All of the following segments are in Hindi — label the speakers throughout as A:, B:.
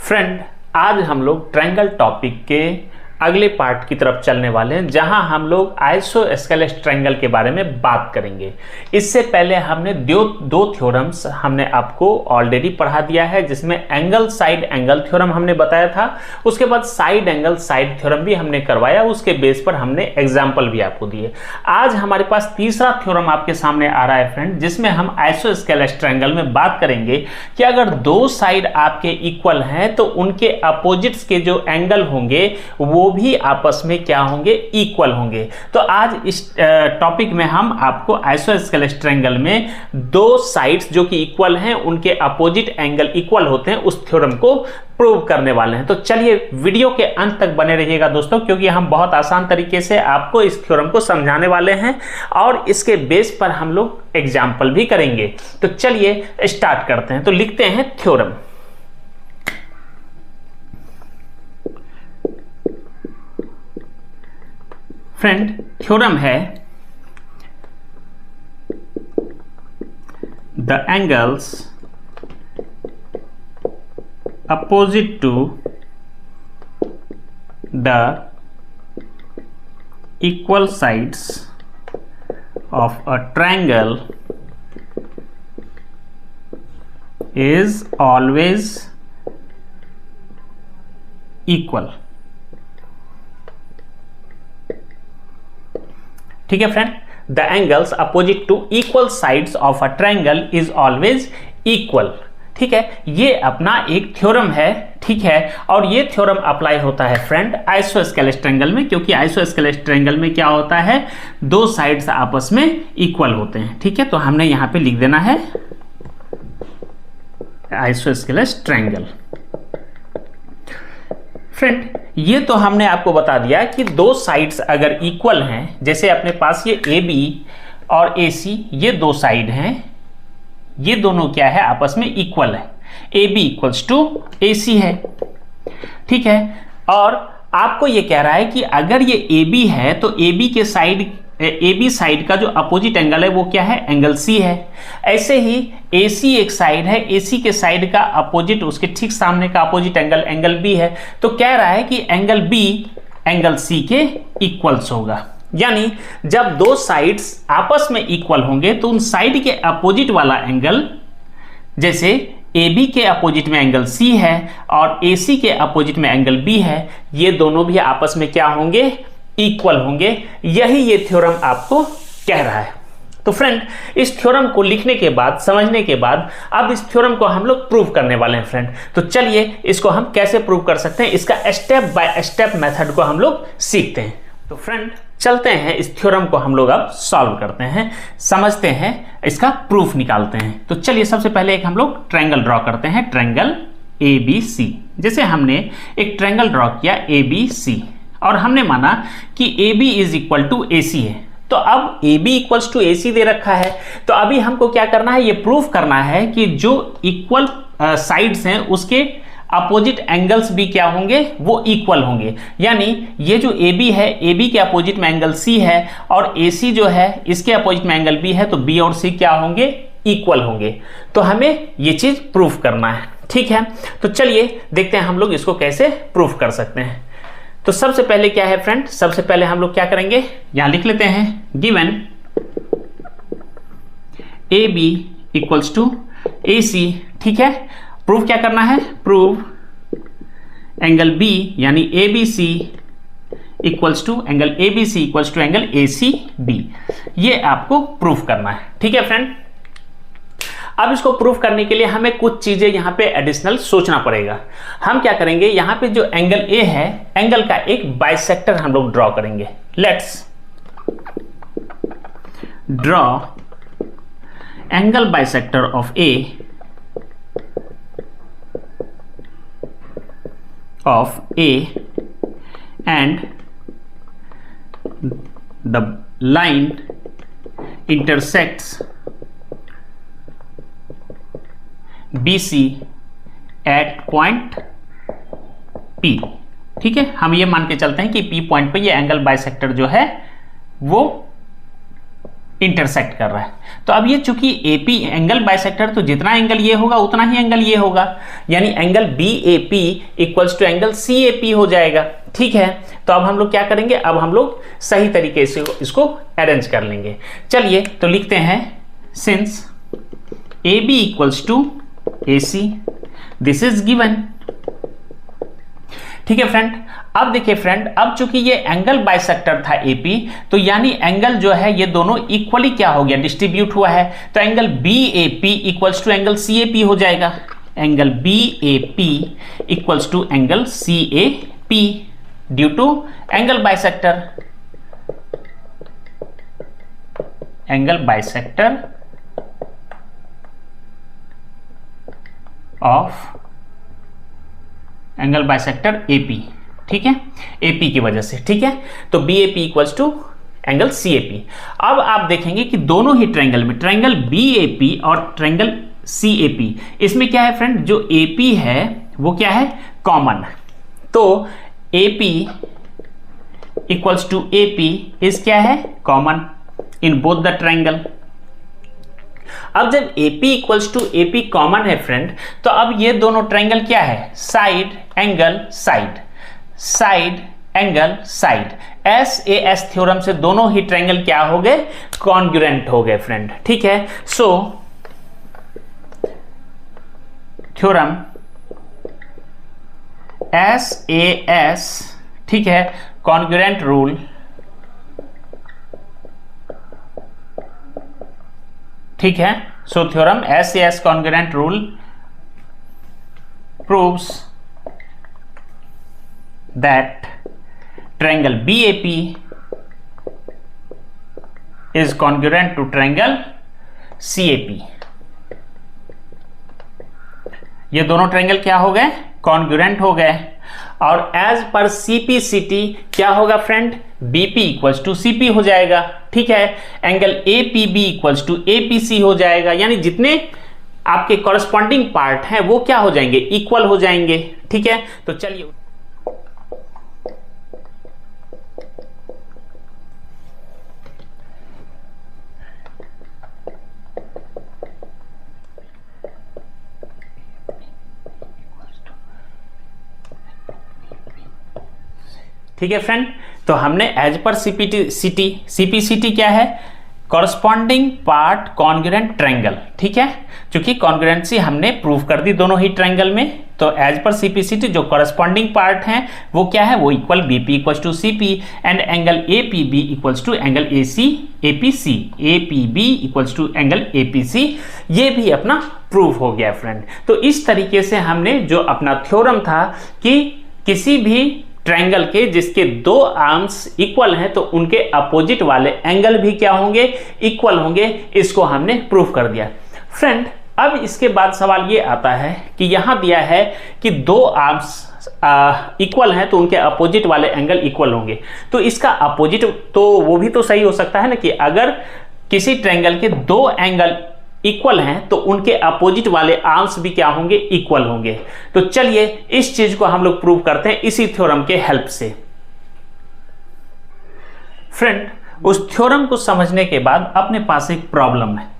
A: फ्रेंड, आज हम लोग ट्रायंगल टॉपिक के अगले पार्ट की तरफ चलने वाले हैं, जहां हम लोग आइसोस्केलेस ट्रायंगल के बारे में बात करेंगे। इससे पहले हमने दो थ्योरम्स हमने आपको ऑलरेडी पढ़ा दिया है, जिसमें एंगल साइड एंगल थ्योरम हमने बताया था। उसके बाद साइड एंगल साइड थ्योरम भी हमने करवाया, उसके बेस पर हमने एग्जाम्पल भी आपको दिए। आज हमारे पास तीसरा थ्योरम आपके सामने आ रहा है फ्रेंड, जिसमें हम आइसोस्केलेस ट्रायंगल में बात करेंगे कि अगर दो साइड आपके इक्वल हैं तो उनके अपोजिट्स के जो एंगल होंगे वो भी आपस में क्या होंगे, इक्वल होंगे। तो आज इस टॉपिक में हम आपको आइसोस्केलेस ट्रायंगल में दो साइड्स जो कि इक्वल हैं उनके अपोजिट एंगल इक्वल होते हैं, उस थ्योरम को प्रूव करने वाले हैं। तो चलिए वीडियो के अंत तक बने रहिएगा दोस्तों, क्योंकि हम बहुत आसान तरीके से आपको इस थ्योरम को समझाने वाले हैं और इसके बेस पर हम लोग एग्जाम्पल भी करेंगे। तो चलिए स्टार्ट करते हैं। तो लिखते हैं थ्योरम। फ्रेंड, थ्योरम है the angles opposite to the equal sides of a triangle is always equal। ठीक है friend, the angles opposite to equal sides of a triangle is always equal. ठीक है, ये अपना एक थ्योरम है। ठीक है, और ये थ्योरम अप्लाई होता है फ्रेंड आइसोस्केलेस ट्रायंगल में, क्योंकि आइसोस्केलेस ट्रायंगल में क्या होता है, दो साइड्स आपस में इक्वल होते हैं। ठीक है, तो हमने यहां पे लिख देना है आइसोस्केलेस ट्रायंगल। फ्रेंड, ये तो हमने आपको बता दिया कि दो साइड्स अगर इक्वल हैं, जैसे अपने पास ये AB और AC, ये दो साइड हैं, ये दोनों क्या है, आपस में इक्वल है। AB इक्वल्स टू AC है। ठीक है, और आपको ये कह रहा है कि अगर ये AB है तो AB साइड का जो अपोजिट एंगल है वो क्या है, एंगल C है। ऐसे ही AC एक साइड है, AC के साइड का अपोजिट, उसके ठीक सामने का अपोजिट एंगल B है। तो कह रहा है कि एंगल B एंगल C के इक्वल्स होगा। यानी जब दो साइड्स आपस में इक्वल होंगे तो उन साइड के अपोजिट वाला एंगल, जैसे AB के अपोजिट में एंगल C है और AC के अपोजिट में एंगल B है, ये दोनों भी आपस में क्या होंगे, इक्वल होंगे। यही ये थ्योरम आपको कह रहा है। तो फ्रेंड, इस थ्योरम को लिखने के बाद, समझने के बाद, अब इस थ्योरम को हम लोग प्रूव करने वाले हैं फ्रेंड। तो चलिए इसको हम कैसे प्रूव कर सकते हैं, इसका स्टेप बाय स्टेप मेथड को हम लोग सीखते हैं। तो फ्रेंड, चलते हैं इस थ्योरम को हम लोग अब सॉल्व करते हैं, समझते हैं, इसका प्रूफ निकालते हैं। तो चलिए सबसे पहले एक हम लोग ट्रायंगल ड्रॉ करते हैं, ट्रायंगल ABC। जैसे हमने एक ट्रायंगल ड्रॉ किया ABC और हमने माना कि AB is equal to AC है। तो अब AB इक्वल्स टू AC दे रखा है, तो अभी हमको क्या करना है, ये प्रूफ करना है कि जो इक्वल साइड्स हैं उसके अपोजिट एंगल्स भी क्या होंगे, वो इक्वल होंगे। यानी ये जो AB है, AB के अपोजिट में एंगल C है और AC जो है इसके अपोजिट में एंगल B है, तो B और C क्या होंगे, इक्वल होंगे। तो हमें ये चीज प्रूफ करना है। ठीक है, तो चलिए देखते हैं हम लोग इसको कैसे प्रूफ कर सकते हैं। तो सबसे पहले क्या है फ्रेंड, सबसे पहले हम लोग क्या करेंगे, यहां लिख लेते हैं given AB equals to AC। ठीक है, प्रूफ क्या करना है, प्रूव एंगल B यानी ABC equals to angle ABC equals to angle ACB, ये आपको प्रूफ करना है। ठीक है फ्रेंड, अब इसको प्रूफ करने के लिए हमें कुछ चीजें यहां पे एडिशनल सोचना पड़ेगा। हम क्या करेंगे, यहां पे जो एंगल A है, एंगल का एक बाइसेक्टर हम लोग ड्रॉ करेंगे। Let's draw angle bisector of A and the line intersects BC at point P। ठीक है, हम ये मान के चलते हैं कि P पॉइंट पे ये एंगल बाइसेक्टर जो है वो इंटरसेक्ट कर रहा है। तो अब ये चूंकि AP एंगल बाइसेक्टर, तो जितना एंगल ये होगा उतना ही एंगल ये होगा, यानी angle BAP equals to angle CAP हो जाएगा। ठीक है, तो अब हम लोग क्या करेंगे, अब हम लोग सही तरीके से इसको अरेंज कर लेंगे। चलिए तो लिखते हैं since AB equals to AC, this is given. ठीक है फ्रेंड, अब देखिए फ्रेंड, अब चूंकि ये एंगल बाइसेक्टर था AP, तो यानी एंगल जो है ये दोनों इक्वली क्या हो गया, डिस्ट्रीब्यूट हुआ है। तो angle BAP equals to angle CAP हो जाएगा, angle BAP equals to angle CAP due to angle bisector, angle bisector of angle bisector AP। ठीक है, AP की वजह से। ठीक है, तो BAP equals to angle CAP। अब आप देखेंगे कि दोनों ही ट्रायंगल में, ट्रायंगल BAP और ट्रायंगल CAP, इसमें क्या है फ्रेंड, जो AP है वो क्या है, कॉमन। तो AP equals to AP is क्या है, common in both the triangle. अब जब AP equals to AP common है फ्रेंड, तो अब ये दोनों ट्रायंगल क्या है, side angle side, side angle side, SAS theorem से दोनों ही ट्रायंगल क्या हो गए, कॉन्ग्रुएंट हो गए फ्रेंड। ठीक है, सो थ्योरम SAS, ठीक है, कॉन्ग्रुएंट रूल, ठीक है, so theorem SAS congruent rule proves that triangle BAP is congruent to triangle CAP। ये दोनों ट्रायंगल क्या हो गए, कॉन्ग्रुएंट हो गए। और एज पर CPCT क्या होगा friend, BP equals to CP हो जाएगा। ठीक है, angle APB equals to APC हो जाएगा, यानी जितने आपके कॉरस्पॉन्डिंग पार्ट हैं वो क्या हो जाएंगे, इक्वल हो जाएंगे। ठीक है, तो चलिए ठीक है फ्रेंड, तो हमने एज पर CPCT क्या है, कॉरस्पॉन्डिंग पार्ट कॉन्ग्रुएंट ट्रायंगल। ठीक है, क्योंकि कॉन्ग्रुएंसी हमने प्रूव कर दी दोनों ही ट्रायंगल में, तो एज पर CPCT जो कॉरस्पॉन्डिंग पार्ट हैं वो क्या है, वो equal BP equals to CP and angle APB equals to angle APC, APB equals to angle APC। ये भी अपना प्रूव हो गया फ्रेंड। तो इस तरीके से हमने जो अपना थ्योरम था कि किसी भी ट्रायंगल के जिसके दो आर्म्स इक्वल हैं तो उनके अपोजिट वाले एंगल भी क्या होंगे, इक्वल होंगे, इसको हमने प्रूफ कर दिया फ्रेंड। अब इसके बाद सवाल ये आता है कि यहां दिया है कि दो आर्म्स इक्वल हैं तो उनके अपोजिट वाले एंगल इक्वल होंगे। तो इसका अपोजिट तो वो भी तो सही हो सकता है ना, कि अगर किसी ट्रायंगल के दो एंगल इक्वल हैं तो उनके अपोजिट वाले आर्म्स भी क्या होंगे, इक्वल होंगे। तो चलिए इस चीज को हम लोग प्रूव करते हैं इसी थ्योरम के हेल्प से। फ्रेंड, उस थ्योरम को समझने के बाद अपने पास एक प्रॉब्लम है।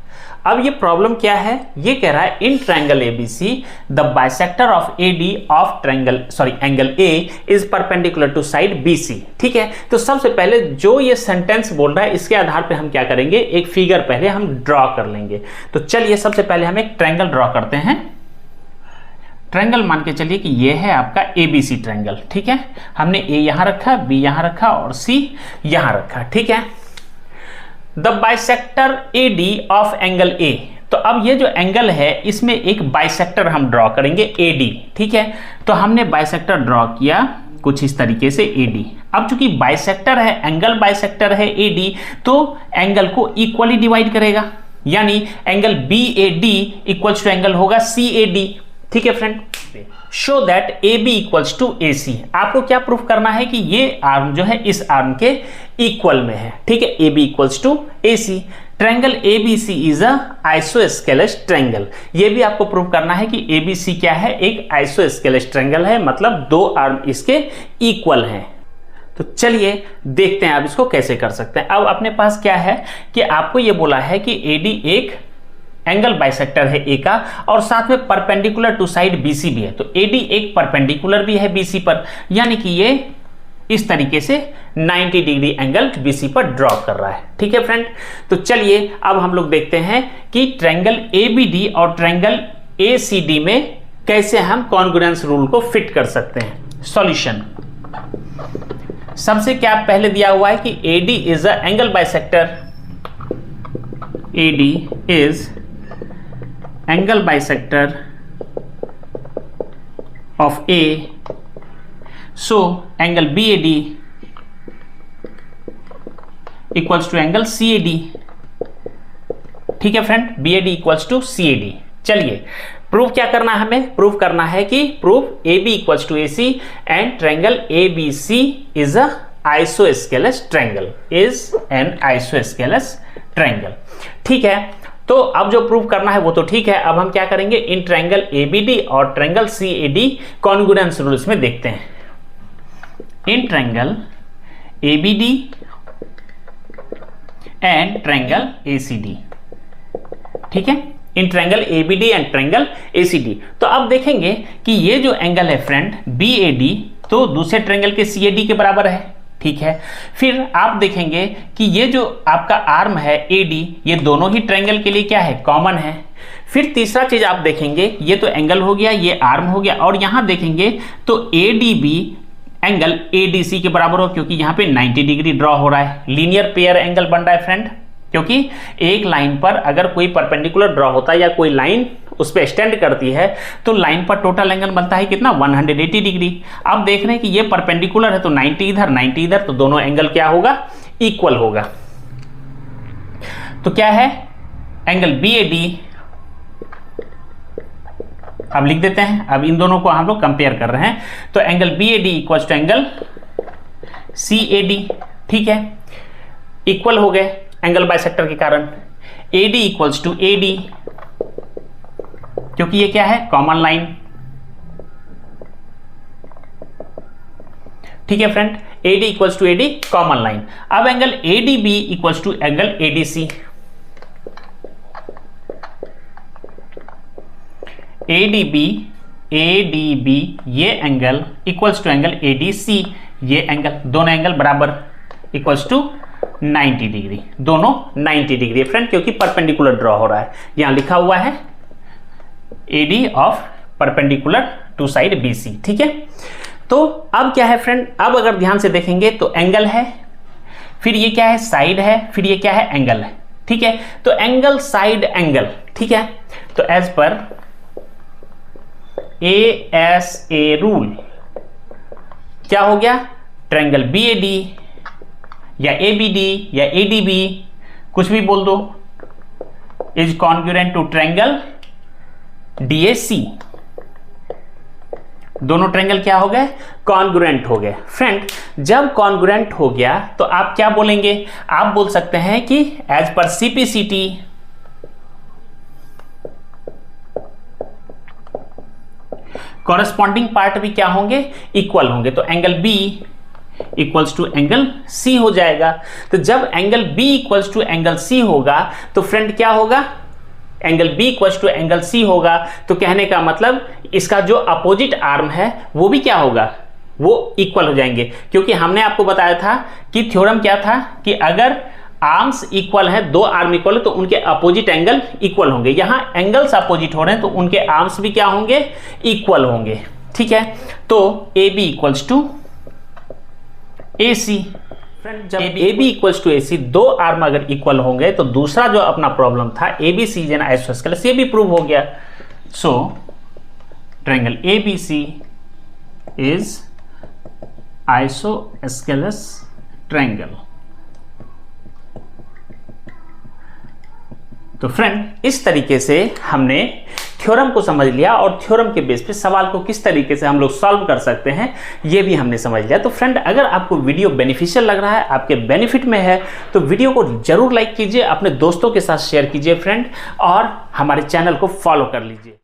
A: अब ये प्रॉब्लम क्या है, ये कह रहा है in triangle ABC the bisector of AD of angle A is perpendicular to side BC। ठीक है, तो सबसे पहले जो ये सेंटेंस बोल रहा है इसके आधार पे हम क्या करेंगे, एक फिगर पहले हम ड्रॉ कर लेंगे। तो चलिए सबसे पहले हम एक ट्रायंगल ड्रॉ करते हैं। ट्रायंगल मान के चलिए कि ये है आपका ABC ट्रायंगल। ठीक है, हमने A यहां रखा, B यहां रखा और C यहां रखा। ठीक है, the bisector AD of angle A, तो अब ये जो एंगल है इसमें एक बाइसेक्टर हम ड्रॉ करेंगे AD। ठीक है, तो हमने बाइसेक्टर ड्रॉ किया कुछ इस तरीके से AD। अब चूंकि बाइसेक्टर है, एंगल बाइसेक्टर है AD, तो एंगल को इक्वली डिवाइड करेगा, यानी angle BAD equals to angle होगा CAD। ठीक है friend, show that AB equals to AC। आपको क्या प्रूफ करना है कि ये आर्म जो है इस आर्म के इक्वल में है। ठीक है, AB equals to AC। Triangle ABC is a isosceles triangle. ये भी आपको प्रूफ करना है कि ABC क्या है, एक आइसोस्केलेस ट्रायंगल है, मतलब दो आर्म इसके इक्वल हैं। तो चलिए देखते हैं आप इसको कैसे कर सकते हैं। अब अपने पास क्या है कि आपको ये बोला है कि AD एक एंगल बाइसेक्टर है A का और साथ में परपेंडिकुलर टू साइड BC भी है। तो AD एक परपेंडिकुलर भी है BC पर, यानी कि ये इस तरीके से 90 डिग्री एंगल BC पर ड्रॉ कर रहा है। ठीक है फ्रेंड, तो चलिए अब हम लोग देखते हैं कि ट्रायंगल ABD और ट्रायंगल ACD में कैसे हम कॉन्ग्रुएंस रूल को फिट कर सकते हैं। सॉल्यूशन, सबसे क्या पहले दिया हुआ है कि AD is a angle bisector, AD is angle bisector of A, so angle BAD equals to angle CAD। ठीक है friend, BAD equals to CAD। चलिए प्रूफ क्या करना है, हमें प्रूफ करना है कि proof AB equals to AC and triangle ABC is a isosceles triangle, is an isosceles triangle। ठीक है, तो अब जो प्रूफ करना है वो तो ठीक है, अब हम क्या करेंगे, इन ट्रायंगल ABD और ट्रायंगल CAD कॉन्ग्रुएंस रूल्स में देखते हैं। In triangle ABD and triangle ACD, ठीक है, in triangle ABD and triangle ACD। तो अब देखेंगे कि ये जो एंगल है फ्रेंड BAD तो दूसरे ट्रायंगल के CAD के बराबर है। ठीक है, फिर आप देखेंगे कि ये जो आपका आर्म है AD, ये दोनों ही ट्रायंगल के लिए क्या है, कॉमन है। फिर तीसरा चीज आप देखेंगे, ये तो एंगल हो गया, ये आर्म हो गया, और यहां देखेंगे तो ADB एंगल ADC के बराबर हो, क्योंकि यहां पे 90 डिग्री ड्रॉ हो रहा है, लीनियर पेयर एंगल बन रहा है फ्रेंड। क्योंकि एक लाइन पर अगर कोई परपेंडिकुलर ड्रॉ होता है या कोई लाइन उस पर एक्सटेंड करती है तो लाइन पर टोटल एंगल बनता है कितना, 180 डिग्री। अब देख रहे हैं कि ये परपेंडिकुलर है तो 90 इधर 90 इधर, तो दोनों एंगल क्या होगा, इक्वल होगा। तो क्या है, एंगल BAD, अब लिख देते हैं, अब इन दोनों को हम लोग कंपेयर कर रहे हैं, तो angle BAD equal to angle CAD। ठीक है, इक्वल हो गए एंगल बाइसेक्टर के कारण। AD इक्वल्स टू AD, क्योंकि ये क्या है, कॉमन लाइन। ठीक है friend, AD equals to AD common line. अब angle ADB equals to angle ADC। ADB ये angle equals to angle ADC, ये एंगल, दोनों एंगल बराबर इक्वल्स टू 90 डिग्री, दोनों 90 डिग्री फ्रेंड, क्योंकि परपेंडिकुलर ड्रॉ हो रहा है। यहां लिखा हुआ है AD of perpendicular to side BC। ठीक है, तो अब क्या है फ्रेंड, अब अगर ध्यान से देखेंगे तो एंगल है, फिर ये क्या है, साइड है, फिर ये क्या है, एंगल है। ठीक है, तो एंगल साइड एंगल। ठीक है, तो एज पर ASA रूल क्या हो गया, ट्रायंगल BAD या ABD या ADB, कुछ भी बोल दो, is congruent to triangle DAC। दोनों ट्रायंगल क्या हो गए, कॉन्ग्रुएंट हो गए। फ्रेंड, जब कॉन्ग्रुएंट हो गया तो आप क्या बोलेंगे, आप बोल सकते हैं कि as per CPCT corresponding part भी क्या होंगे, इक्वल होंगे। तो angle B equals to angle C हो जाएगा। तो जब angle B equals to angle C होगा तो फ्रेंड क्या होगा, angle B equals to angle C होगा। तो कहने का मतलब इसका जो अपोजिट आर्म है वो भी क्या होगा, वो इक्वल हो जाएंगे, क्योंकि हमने आपको बताया था कि थ्योरम क्या था कि अगर आर्म्स इक्वल है, दो आर्म इक्वल है तो उनके अपोजिट एंगल इक्वल होंगे। यहां एंगल्स अपोजिट हो रहे हैं तो उनके आर्म्स भी क्या होंगे, इक्वल होंगे। ठीक है, तो AB equals to AC। Friend, जब AB इक्वल्स टू AC, दो आर्म अगर इक्वल होंगे तो दूसरा जो अपना प्रॉब्लम था ABC एन आइसोस्केलेस, ये भी प्रूव हो गया। So triangle ABC is isosceles triangle. तो फ्रेंड, इस तरीके से हमने थ्योरम को समझ लिया और थ्योरम के बेस पे सवाल को किस तरीके से हम लोग सॉल्व कर सकते हैं ये भी हमने समझ लिया। तो फ्रेंड, अगर आपको वीडियो बेनिफिशियल लग रहा है, आपके बेनिफिट में है, तो वीडियो को जरूर लाइक कीजिए, अपने दोस्तों के साथ शेयर कीजिए फ्रेंड, और हमारे चैनल को फॉलो कर लीजिए।